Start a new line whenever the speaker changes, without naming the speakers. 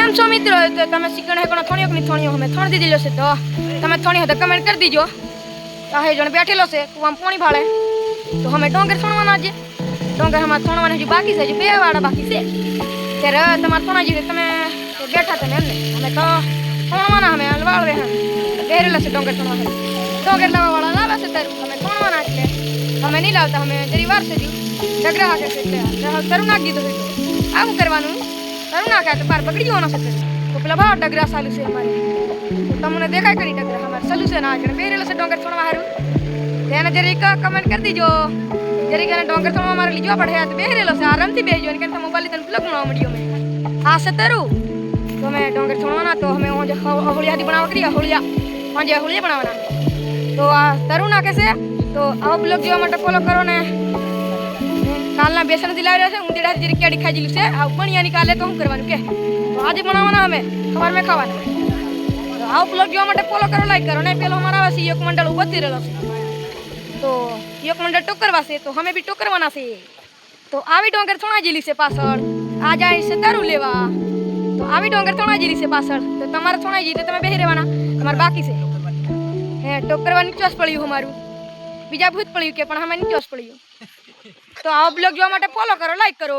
કેમ છો મિત્રો? તો તમે શીખણ હેકણો થોણીઓ ની થોણીઓ અમે થોણ દીધેલો છે તો તમે થોણી હતા કમેન્ટ કરી દીજો. આ જણ બેઠેલો છે કુવામાં પાણી ભાળે તો અમે ડોંગર થોણવાના છે. ડોંગર અમારે થોણવાના હજી બાકી છે, હજી 2 વાડા બાકી છે. ત્યારે તમારે થોણાજી તમે બેઠા તમે એમને અમે તો થોણવાના અમે વાળવે બેરેલા છે ડોંગર થોણવાના. ડોંગર લાવવા વાળા લાવે છે તારું અમે થોણવાના એટલે અમે નહીં લાવતા. અમે જરી વાર છે ડગરા હાકે છે એટલે તરું નાખી દીધું છે. આવું કરવાનું તરું નાખે તો બાર બગડી જવાનો છે. તો પેલા ભાવ ડગરા ચાલુ છે અમારે તમને દેખાય કરી ડગરા અમારે ચાલુ છે ના આગળ બેરેલો છે ડોંગર થોડવા હારું. તેને જરીક કમેન્ટ કરી દીજો. જરીક એને ડોંગર થોડવા મારે લીજો પડે તો બેરેલો છે આરામથી બેહજો ને કે મોબાઈલ તને પ્લગ બનાવવા મળ્યો મેં આ છે તરું તો અમે ડોંગર થોડવાના તો અમે હોળિયા બનાવવા કરી હોળિયા બનાવવાના તો આ તરું નાખે છે. તો આવો બ્લોગ જોવા માટે ફોલો કરો ને કાલના બેસનથી લાવી રહ્યો છે ઊંધીડા જરીક કેડી ખાઈ છે આ બણિયાની કાલે તો શું કરવાનું કે તો આજે બનાવવાના અમે સવાર મેં ખાવાના. તો આવો બ્લોગ જોવા માટે ફોલો કરો લાઈક કરો ને પેલો અમારા આવે છે એક મંડળ ઉભી રહેલો છે તો એક મંડળ ટોકરવા છે તો અમે બી ટોકરવાના છે. તો આવી ડોંગર થોડા જેલી છે પાછળ આ જાય છે તારું લેવા. તો આવી ડોંગર થોડા જેલી છે પાછળ તો તમારે થોડા જેલી તમે બેહી રહેવાના તમારે બાકી છે હે ટોકરવાની ચોસ પડ્યું અમારું બીજા ભૂત પડ્યું કે પણ અમે ચોસ પડ્યું. તો આવો બ્લોગ જોવા માટે ફોલો કરો લાઈક કરો.